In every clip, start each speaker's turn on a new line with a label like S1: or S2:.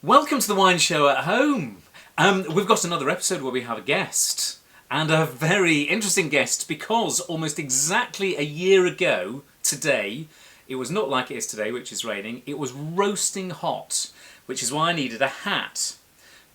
S1: Welcome to the Wine Show at Home. We've got another episode where we have a guest, and a very interesting guest because almost exactly a year ago today, it was not like it is today, which is raining, it was roasting hot, which is why I needed a hat,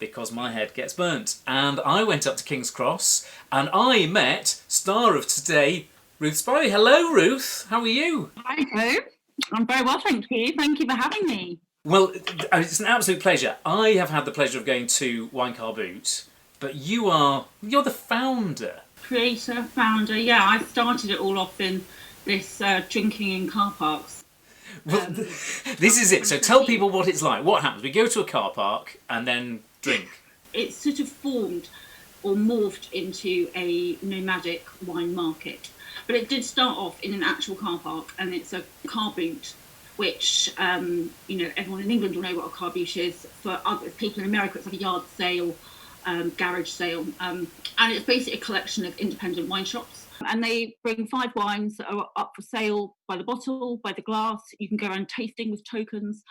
S1: because my head gets burnt. And I went up to King's Cross, and I met star of today, Ruth Spivey. Hello, Ruth. How are you?
S2: Hi, Joe. I'm very well, thank you. Thank you for having me.
S1: Well, it's an absolute pleasure. I have had the pleasure of going to Wine Car Boot, but you're the founder.
S2: Creator, founder, yeah. I started it all off in this drinking in car parks.
S1: Well, this is it. So tell people what it's like. What happens? We go to a car park and then drink.
S2: It's sort of formed or morphed into a nomadic wine market. But it did start off in an actual car park, and it's a car boot, which, everyone in England will know what a car boot is. For other people in America, it's like a yard sale, garage sale. And it's basically a collection of independent wine shops. And they bring 5 wines that are up for sale by the bottle, by the glass. You can go around tasting with tokens.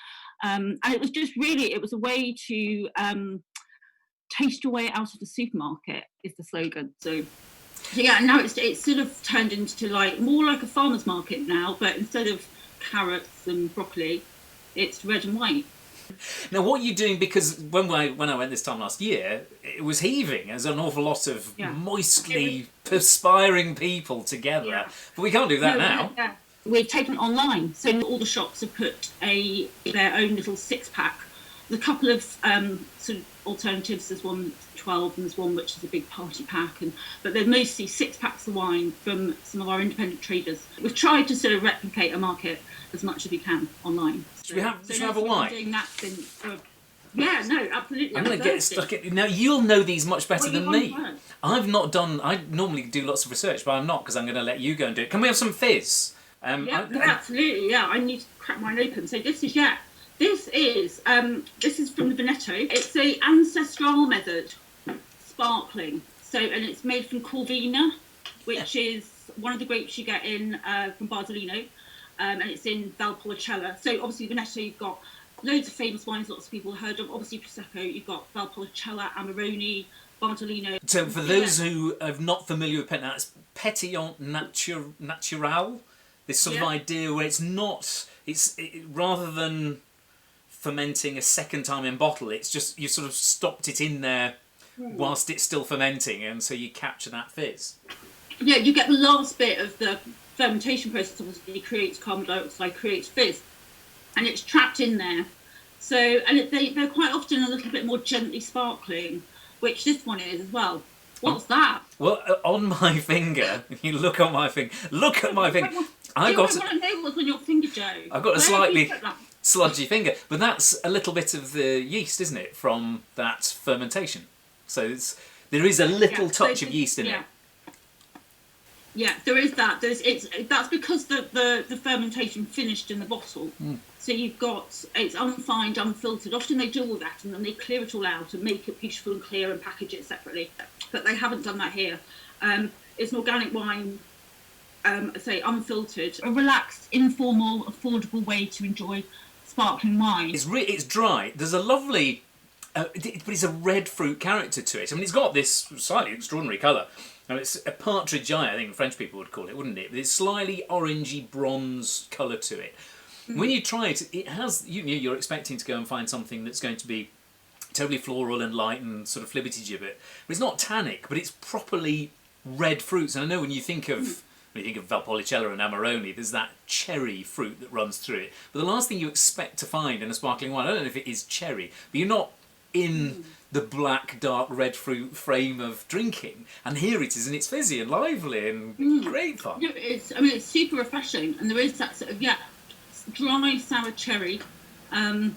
S2: And it was just really, it was a way to taste your way out of the supermarket, is the slogan. So yeah, now it's sort of turned into more like a farmer's market now, but instead of carrots and broccoli, it's red and white.
S1: Now, what are you doing? Because when I went this time last year, it was heaving. There's an awful lot of moistly perspiring people together. Yeah. But we can't do that now.
S2: Yeah. We've taken it online, so all the shops have put their own little 6-pack. There's a couple of sort of alternatives. There's one 12 and there's one which is a big party pack, but they're mostly 6-packs of wine from some of our independent traders. We've tried to sort of replicate a market as much as we can online.
S1: Should we have a wine?
S2: Doing that since, yeah, no, absolutely.
S1: I'm going to get stuck in. Now, you'll know these much better than me. I've not done. I normally do lots of research, but I'm not, because I'm going to let you go and do it. Can we have some fizz?
S2: Absolutely. Yeah, I need to crack mine open. So this is from the Veneto. It's a ancestral method, sparkling. So, and it's made from Corvina, which is one of the grapes you get in from Bartolino, and it's in Valpolicella. So obviously Veneto, you've got loads of famous wines, lots of people have heard of. Obviously Prosecco, you've got Valpolicella, Amarone, Bartolino.
S1: So for those who are not familiar with Petnat, it's Petillon Natural. This sort of idea where it's not, rather than fermenting a second time in bottle, it's just you sort of stopped it in there whilst it's still fermenting, and so you capture that fizz.
S2: Yeah, you get the last bit of the fermentation process. Obviously creates carbon dioxide, creates fizz, and it's trapped in there. So, and they're quite often a little bit more gently sparkling, which this one is as well. What's that?
S1: Well, on my finger, you look on my finger. Look at my finger.
S2: I want to know what's on your finger, Joe.
S1: I've got a slightly sludgy finger, but that's a little bit of the yeast, isn't it, from that fermentation? So there is a little touch of yeast in it.
S2: Yeah, there is that. That's because the fermentation finished in the bottle. So you've got, it's unfined, unfiltered. Often they do all that and then they clear it all out and make it beautiful and clear and package it separately. But they haven't done that here. It's an organic wine, unfiltered. A relaxed, informal, affordable way to enjoy sparkling wine.
S1: It's dry. There's a lovely, but it's a red fruit character to it. I mean, it's got this slightly extraordinary colour. Now, it's a partridge eye, I think French people would call it, wouldn't it? But it's slightly orangey bronze colour to it. When you try it, it has, you're expecting to go and find something that's going to be totally floral and light and sort of flibbity-gibbet. But it's not tannic, but it's properly red fruits. And I know when you think of Valpolicella and Amarone, there's that cherry fruit that runs through it. But the last thing you expect to find in a sparkling wine, I don't know if it is cherry, but you're not in the black, dark, red fruit frame of drinking. And here it is, and it's fizzy and lively and great fun.
S2: It's super refreshing, and there is that sort of, dry, sour cherry, a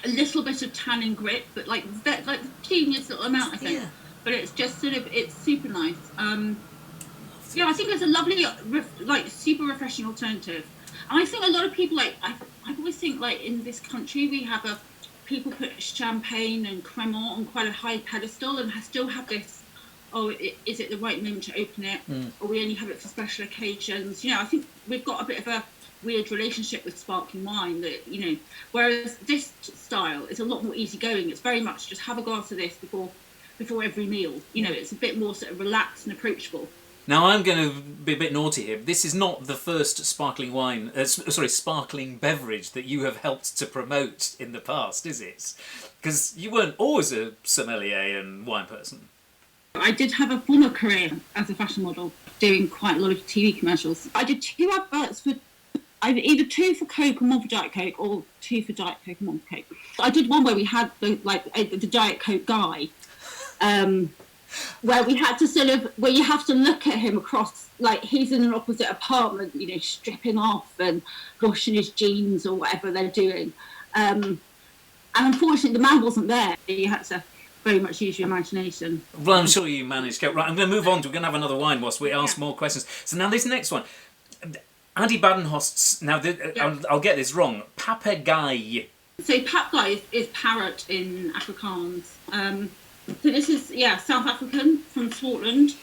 S2: little bit of tannin grip, but like the teeniest little amount, I think. Yeah. But it's just sort of, it's super nice. I think it's a lovely, super refreshing alternative. And I think a lot of people, I always think, in this country, we have people put champagne and Cremant on quite a high pedestal and still have this, is it the right moment to open it? Or we only have it for special occasions? I think we've got a bit of a weird relationship with sparkling wine that, whereas this style is a lot more easygoing. It's very much just have a glass of this before every meal. It's a bit more sort of relaxed and approachable.
S1: Now, I'm going to be a bit naughty here. This is not the first sparkling beverage that you have helped to promote in the past, is it? Because you weren't always a sommelier and wine person.
S2: I did have a former career as a fashion model, doing quite a lot of TV commercials. I did 2 adverts for either 2 for Coke and 1 for Diet Coke, or 2 for Diet Coke and 1 for Coke. I did one where we had the Diet Coke guy, where we had to where you have to look at him across, like he's in an opposite apartment, stripping off and washing his jeans or whatever they're doing. And unfortunately, the man wasn't there. You had to very much use your imagination.
S1: Well, I'm sure you managed to. Right, I'm going to move on. We're going to have another wine whilst we ask more questions. So now this next one, Adi Badenhorst's. Now I'll get this wrong. Papegaai. So
S2: Papegaai is parrot in Afrikaans. So this is South African from Swartland.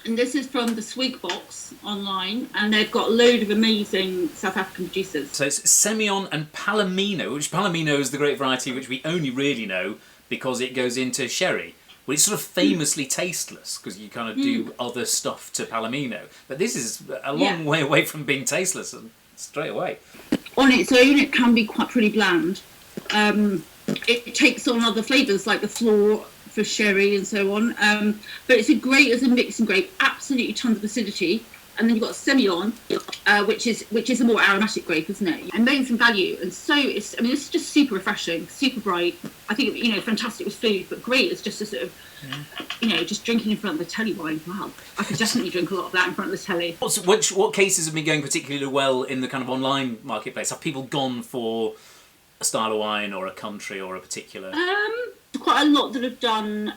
S2: And this is from the Swig box online, and they've got a load of amazing South African producers.
S1: So it's Semillon and Palomino, which Palomino is the great variety which we only really know because it goes into sherry. Well, it's sort of famously tasteless because you kind of do other stuff to Palomino. But this is a long way away from being tasteless straight away.
S2: On its own, it can be quite pretty bland. It takes on other flavours like the floor for sherry and so on, but it's great as a mixing grape. Absolutely tons of acidity, and then you've got Semillon, which is a more aromatic grape, isn't it? And known from value, and so it's just super refreshing, super bright. I think fantastic with food, but great as just a sort of just drinking in front of the telly wine. Wow, I could definitely drink a lot of that in front of the telly.
S1: What cases have been going particularly well in the kind of online marketplace? Have people gone for a style of wine or a country or a particular?
S2: Quite a lot that have done,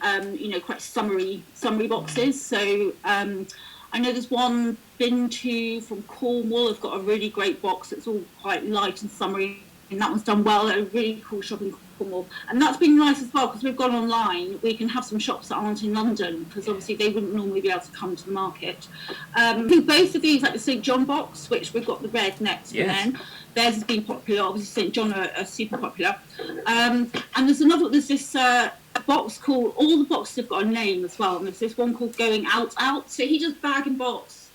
S2: quite summery boxes. So I know there's one Bin to from Cornwall. They've got a really great box that's all quite light and summery, and that one's done well at a really cool shop in Cornwall. And that's been nice as well because we've gone online. We can have some shops that aren't in London because obviously they wouldn't normally be able to come to the market. I think both of these, like the St John box, which we've got the red next to them, theirs has been popular. Obviously St John are super popular. And there's this box called, all the boxes have got a name as well, and there's this one called Going Out. So he does bag and box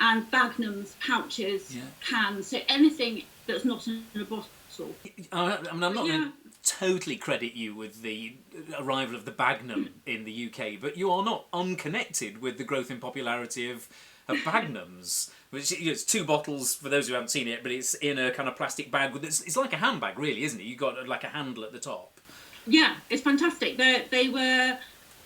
S2: and bagnums, pouches, cans, so anything that's not in a bottle.
S1: I'm not going to totally credit you with the arrival of the Bagnum in the UK, but you are not unconnected with the growth in popularity of Bagnums. Which, it's 2 bottles, for those who haven't seen it, but it's in a kind of plastic bag. It's like a handbag, really, isn't it? You've got like a handle at the top. Yeah,
S2: it's fantastic. They were...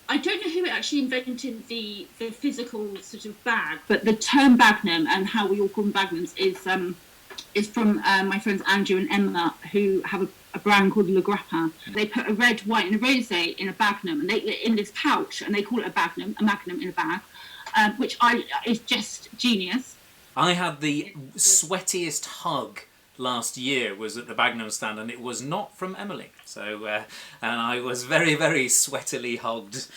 S2: I don't know who actually invented the physical sort of bag, but the term Bagnum and how we all call them Bagnums is from my friends Andrew and Emma, who have a brand called Le Grappin. They put a red, white and a rosé in a Bagnum, and they in this pouch, and they call it a Magnum in a bag, which is just genius.
S1: I had the sweatiest hug last year was at the Bagnum stand, and it was not from Emily. So, and I was very, very sweatily hugged.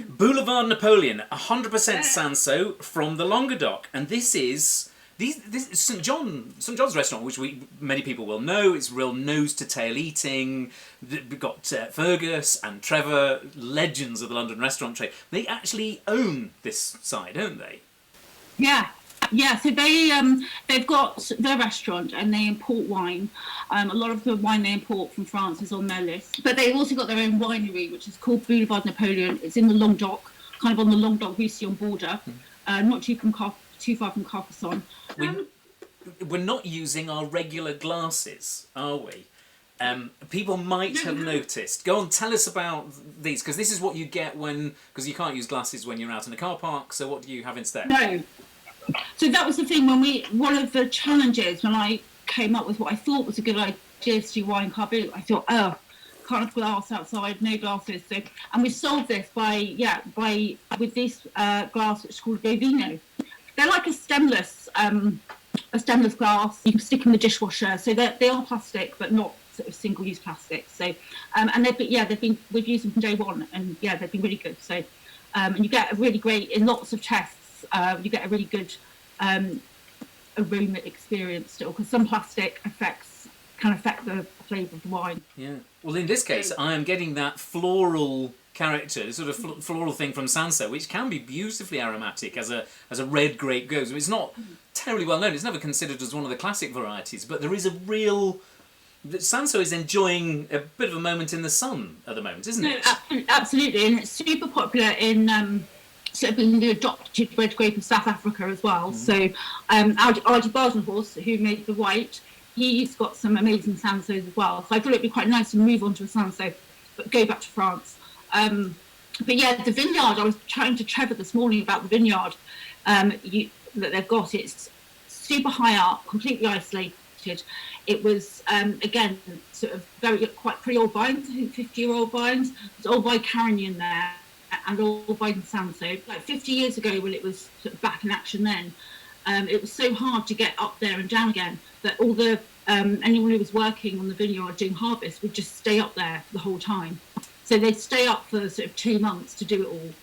S1: Boulevard Napoleon, 100% Sanso from the Languedoc, and this is St John's restaurant, which many people will know. It's real nose to tail eating. We've got Fergus and Trevor, legends of the London restaurant trade. They actually own this side, don't they?
S2: Yeah, so they've got their restaurant and they import wine. A lot of the wine they import from France is on their list. But they've also got their own winery, which is called Boulevard Napoleon. It's in the Languedoc, kind of on the Languedoc-Roussillon border, not too far from Carcassonne.
S1: We're not using our regular glasses, are we? People might have noticed. Go on, tell us about these, because this is what you get because you can't use glasses when you're out in a car park, so what do you have instead?
S2: No. So that was the thing one of the challenges when I came up with what I thought was a good idea to do wine carbonate. I thought, can't have glass outside, no glasses. So, and we solved this with this glass which is called Vino. They're like a stemless glass. You can stick in the dishwasher. So they are plastic, but not sort of single-use plastic. So, and we've used them from day one, and they've been really good. So, and you get a really great in lots of tests. You get a really good aroma experience still, because some plastic can affect the flavour of the wine.
S1: Yeah. Well, in this case, I am getting that floral character, sort of floral thing from Sanso, which can be beautifully aromatic as a red grape goes. It's not terribly well known. It's never considered as one of the classic varieties, but there is a real... Sanso is enjoying a bit of a moment in the sun at the moment, isn't it?
S2: Absolutely, and it's super popular in sort of being the adopted red grape of South Africa as well. So Ardy Badenhorst, who made the white, he's got some amazing Sansos as well. So I thought it'd be quite nice to move on to a Sanso, but go back to France. But yeah, the vineyard, I was chatting to Trevor this morning about the vineyard that they've got. It's super high up, completely isolated. It was, again, sort of quite pretty old vines, I think 50-year-old vines. There's old vine Carignan there and old vine Sanso. Like 50 years ago, when it was sort of back in action then, it was so hard to get up there and down again that all the anyone who was working on the vineyard doing harvest would just stay up there the whole time. So they'd stay up for sort of 2 months to do it all.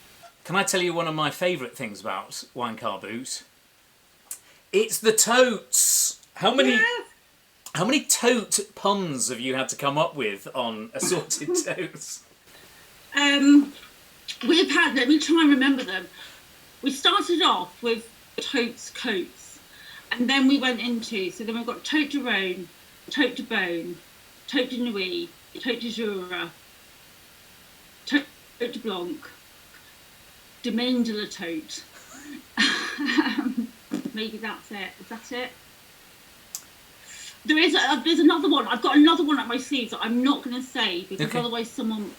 S1: Can I tell you one of my favourite things about Wine Car Boot? It's the totes. How many tote puns have you had to come up with on assorted totes?
S2: We've had, let me try and remember them. We started off with totes coats, and then we went into, so then we've got tote de Rhone, tote de Beaune, tote de Nuit, tote de Jura, tote de Blanc, domaine de la tote. Maybe that's it. Is that it? There's another one. I've got another one up my sleeves that I'm not going to say because otherwise someone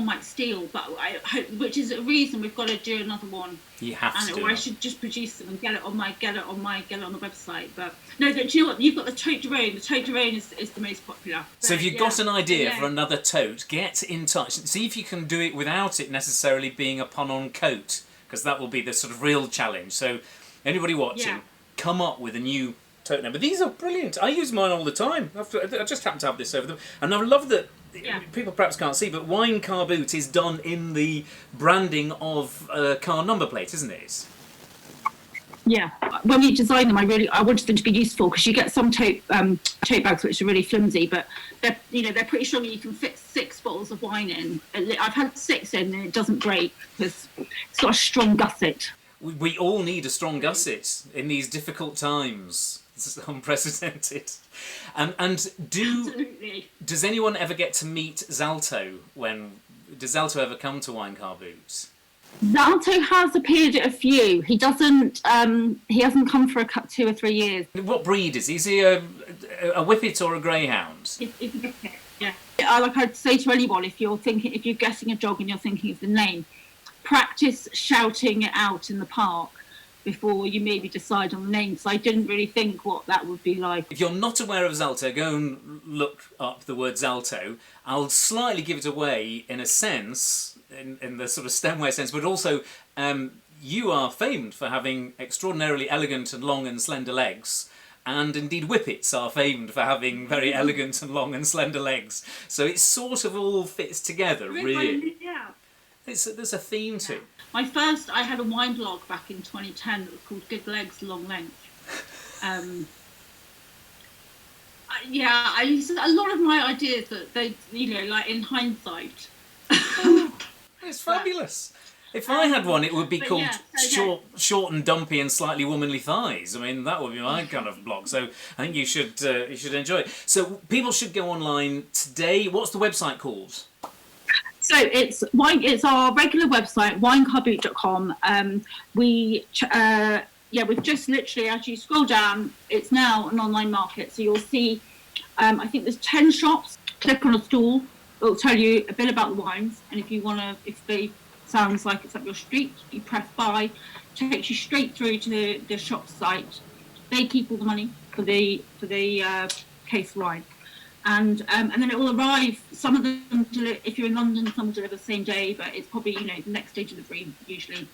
S2: might steal. But I hope, which is a reason we've got to do another one.
S1: You have to.
S2: Or I should just produce them and get it on the website. But no, do you know what? You've got the tote de Rhone. The tote de Rhone is the most popular.
S1: So if you've got an idea for another tote, get in touch. See if you can do it without it necessarily being a pun on coat, because that will be the sort of real challenge. So anybody watching, come up with a new tote name. But these are brilliant. I use mine all the time. I just happen to have this over them. And I love that people perhaps can't see, but Wine Car Boot is done in the branding of a car number plate, isn't it?
S2: Yeah. When we designed them, I wanted them to be useful because you get some tote bags which are really flimsy, but they're pretty strong. You can fit 6 bottles of wine in. I've had 6 in and it doesn't break because it's got a strong gusset.
S1: We all need a strong gusset in these difficult times. This is unprecedented.
S2: Absolutely.
S1: Does anyone ever get to meet Zlato? Does Zlato ever come to Wine Car Boot?
S2: Zlato has appeared at a few. He doesn't. He hasn't come for 2 or 3 years.
S1: What breed is he? Is he a Whippet or a Greyhound?
S2: It's a Whippet. Yeah. Like I'd say to anyone, if you're guessing a dog and you're thinking of the name, practice shouting it out in the park before you maybe decide on the name. So I didn't really think what that would be like.
S1: If you're not aware of Zlato, go and look up the word Zlato. I'll slightly give it away in a sense, in the sort of stemware sense, but also you are famed for having extraordinarily elegant and long and slender legs. And indeed Whippets are famed for having very elegant and long and slender legs. So it sort of all fits together, really.
S2: Yeah.
S1: There's a theme to it.
S2: I had a wine blog back in 2010 that was called Good Legs, Long Length. I used a lot of my ideas that they, like in hindsight.
S1: It's fabulous. If I had one, it would be called Short and Dumpy and Slightly Womanly Thighs. I mean, that would be my kind of blog. So I think you should enjoy it. So people should go online today. What's the website called?
S2: So it's our regular website, winecarboot.com. We've just literally, as you scroll down, it's now an online market. So you'll see, I think there's 10 shops. Click on a stall. It'll tell you a bit about the wines. And if they sounds like it's up your street, you press buy. Takes you straight through to the shop site. They keep all the money for the case of wine. And then it will arrive. Some of them, if you're in London, some will deliver the same day, but it's probably the next day delivery usually.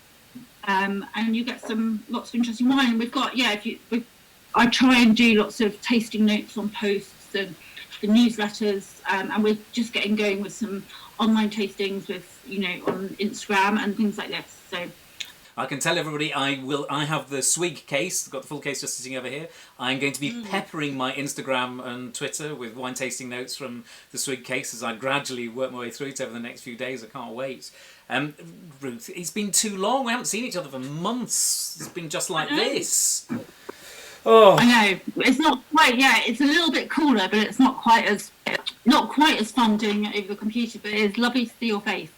S2: And you get lots of interesting wine. And we've got I try and do lots of tasting notes on posts and the newsletters, and we're just getting going with some online tastings with on Instagram and things like this. So.
S1: I can tell everybody I have the Swig case, got the full case just sitting over here. I'm going to be peppering my Instagram and Twitter with wine tasting notes from the Swig case as I gradually work my way through it over the next few days. I can't wait. Ruth, it's been too long. We haven't seen each other for months. It's been just like this. Oh,
S2: I know. It's not quite. Yeah, it's a little bit cooler, but it's not quite as fun doing it over the computer. But it's lovely to see your face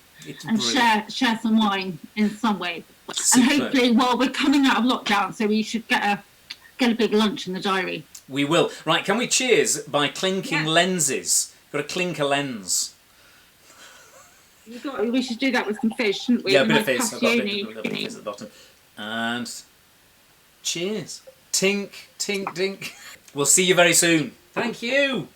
S2: and share some wine in some way.
S1: Super.
S2: And hopefully, well, we're coming out of lockdown, so we should get a big lunch in the diary.
S1: We will. Right, can we cheers by clinking lenses? Got to clink a lens.
S2: We should do that with some fish, shouldn't we?
S1: Yeah, a bit of fish. I've got a
S2: Passione.
S1: bit of fish at the bottom. And cheers. Tink, tink, dink. We'll see you very soon. Thank you.